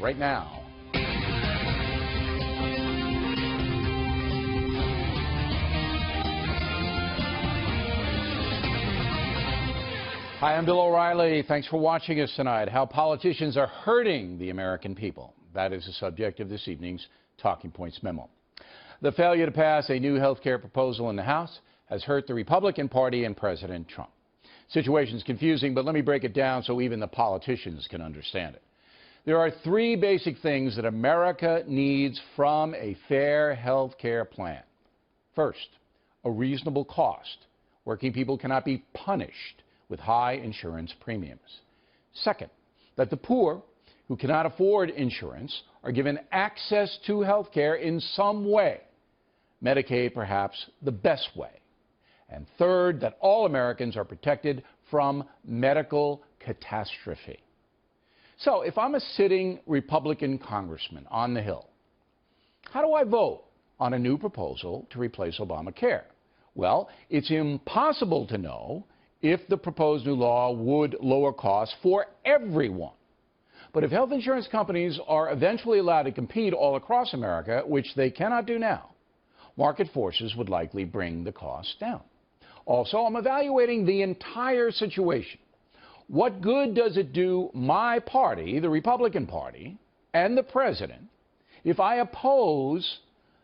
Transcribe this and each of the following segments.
Right now. Hi, I'm Bill O'Reilly. Thanks for watching us tonight. How politicians are hurting the American people. That is the subject of this evening's Talking Points memo. The failure to pass a new health care proposal in the House has hurt the Republican Party and President Trump. Situation's confusing, but let me break it down so even the politicians can understand it. There are three basic things that America needs from a fair health care plan. First, a reasonable cost. Working people cannot be punished with high insurance premiums. Second, that the poor who cannot afford insurance are given access to health care in some way. Medicaid, perhaps the best way. And third, that all Americans are protected from medical catastrophe. So if I'm a sitting Republican congressman on the Hill, how do I vote on a new proposal to replace Obamacare? Well, it's impossible to know if the proposed new law would lower costs for everyone. But if health insurance companies are eventually allowed to compete all across America, which they cannot do now, market forces would likely bring the costs down. Also, I'm evaluating the entire situation. What good does it do my party, the Republican Party, and the president if I oppose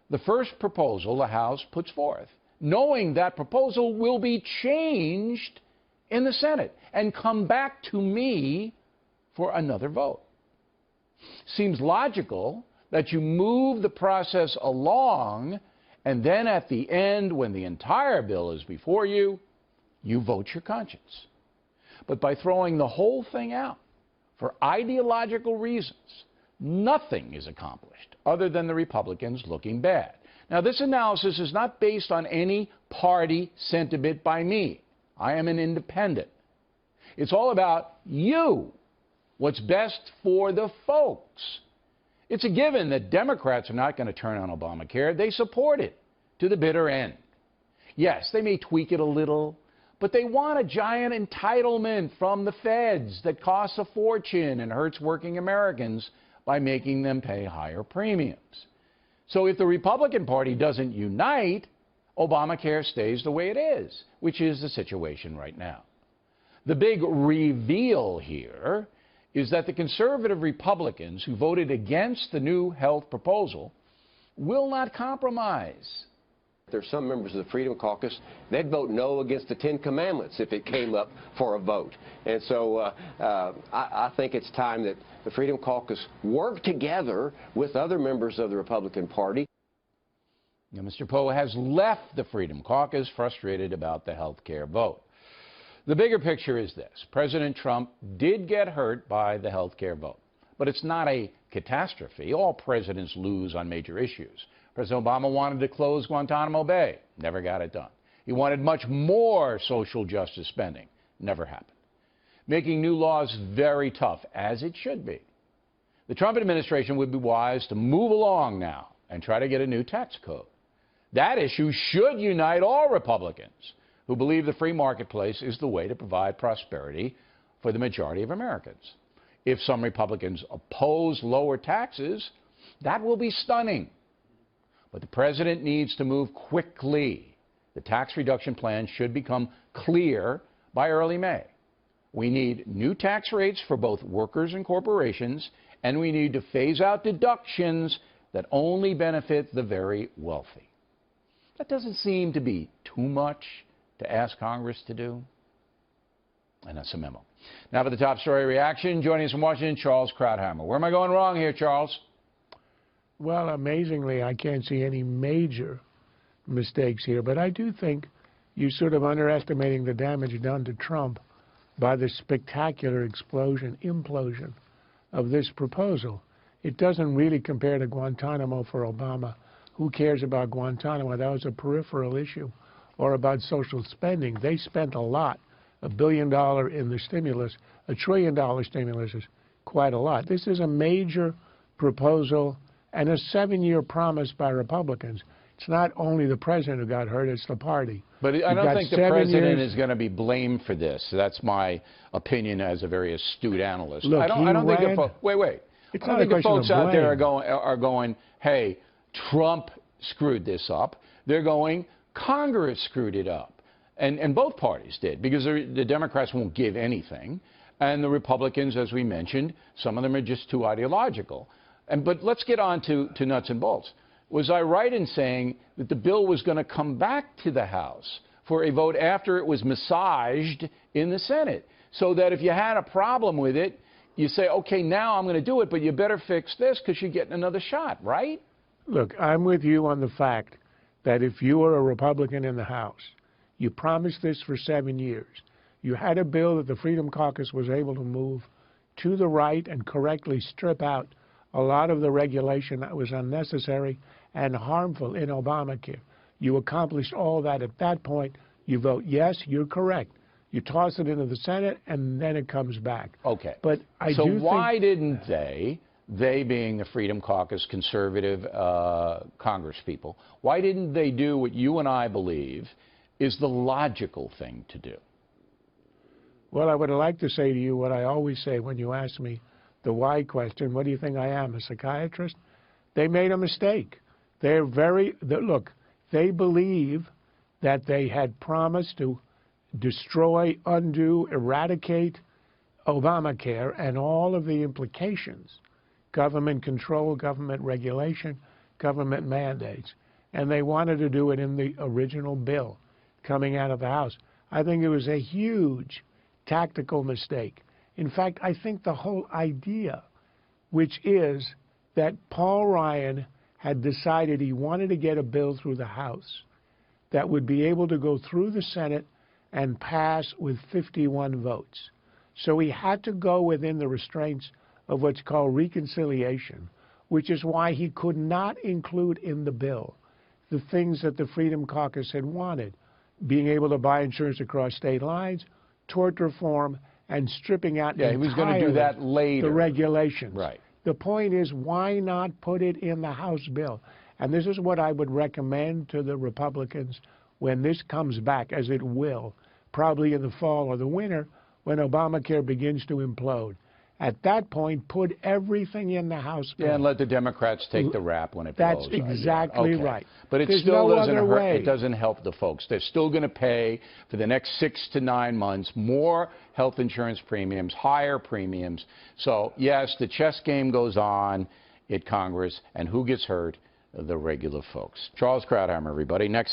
the first proposal the House puts forth, knowing that proposal will be changed in the Senate and come back to me for another vote? Seems logical that you move the process along, and then at the end, when the entire bill is before you, you vote your conscience. But by throwing the whole thing out for ideological reasons, nothing is accomplished other than the Republicans looking bad. Now, this analysis is not based on any party sentiment by me. I am an independent. It's all about you, what's best for the folks. It's a given that Democrats are not going to turn on Obamacare. They support it to the bitter end. Yes, they may tweak it a little, but they want a giant entitlement from the feds that costs a fortune and hurts working Americans by making them pay higher premiums. So if the Republican Party doesn't unite, Obamacare stays the way it is, which is the situation right now. The big reveal here is that the conservative Republicans who voted against the new health proposal will not compromise. There's some members of the Freedom Caucus, they'd vote no against the Ten Commandments if it came up for a vote. And so I think it's time that the Freedom Caucus work together with other members of the Republican Party. Now, Mr. Poe has left the Freedom Caucus frustrated about the health care vote. The bigger picture is this. President Trump did get hurt by the health care vote, but it's not a catastrophe. All presidents lose on major issues. President Obama wanted to close Guantanamo Bay. Never got it done. He wanted much more social justice spending. Never happened. Making new laws very tough, as it should be. The Trump administration would be wise to move along now and try to get a new tax code. That issue should unite all Republicans who believe the free marketplace is the way to provide prosperity for the majority of Americans. If some Republicans oppose lower taxes, that will be stunning. But the president needs to move quickly. The tax reduction plan should become clear by early May. We need new tax rates for both workers and corporations, and we need to phase out deductions that only benefit the very wealthy. That doesn't seem to be too much to ask Congress to do. And that's a memo. Now for the top story reaction, joining us from Washington, Charles Krauthammer. Where am I going wrong here, Charles? Well, amazingly, I can't see any major mistakes here, but I do think you're sort of underestimating the damage done to Trump by the spectacular implosion of this proposal. It doesn't really compare to Guantanamo for Obama. Who cares about Guantanamo? That was a peripheral issue. Or about social spending. They spent a lot. $1 billion in the stimulus. $1 trillion stimulus is quite a lot. This is a major proposal and a 7-year promise by Republicans. It's not only the president who got hurt, it's the party. But I don't think the president is going to be blamed for this. That's my opinion as a very astute analyst. Look, I don't think wait. It's I not think a the question folks of out there blame. are going, hey, Trump screwed this up. They're going, Congress screwed it up. And both parties did, because the Democrats won't give anything. And the Republicans, as we mentioned, some of them are just too ideological. But let's get on to nuts and bolts. Was I right in saying that the bill was going to come back to the House for a vote after it was massaged in the Senate? So that if you had a problem with it, you say, okay, now I'm going to do it, but you better fix this because you're getting another shot, right? Look, I'm with you on the fact that if you were a Republican in the House, you promised this for 7 years. You had a bill that the Freedom Caucus was able to move to the right and correctly strip out a lot of the regulation that was unnecessary and harmful in Obamacare. You accomplished all that. At that point, you vote yes, you're correct. You toss it into the Senate, and then it comes back. Okay. But So why didn't they being the Freedom Caucus, conservative Congress people, why didn't they do what you and I believe is the logical thing to do? Well, I would like to say to you what I always say when you ask me the why question. What do you think I am, a psychiatrist? They made a mistake. Look, they believe that they had promised to destroy, undo, eradicate Obamacare and all of the implications, government control, government regulation, government mandates. And they wanted to do it in the original bill coming out of the House. I think it was a huge tactical mistake. In fact, I think the whole idea, which is that Paul Ryan had decided he wanted to get a bill through the House that would be able to go through the Senate and pass with 51 votes. So he had to go within the restraints of what's called reconciliation, which is why he could not include in the bill the things that the Freedom Caucus had wanted, being able to buy insurance across state lines, tort reform, and stripping out he was going to do that later. The regulations. Right. The point is, why not put it in the House bill? And this is what I would recommend to the Republicans when this comes back, as it will, probably in the fall or the winter, when Obamacare begins to implode. At that point, put everything in the House bill. Yeah, and let the Democrats take the rap when it blows. That's exactly right. But it There's still no doesn't other hurt. way. It doesn't help the folks. They're still going to pay for the next 6 to 9 months more health insurance premiums, higher premiums. So yes, the chess game goes on at Congress, and who gets hurt? The regular folks. Charles Krauthammer, everybody. Next.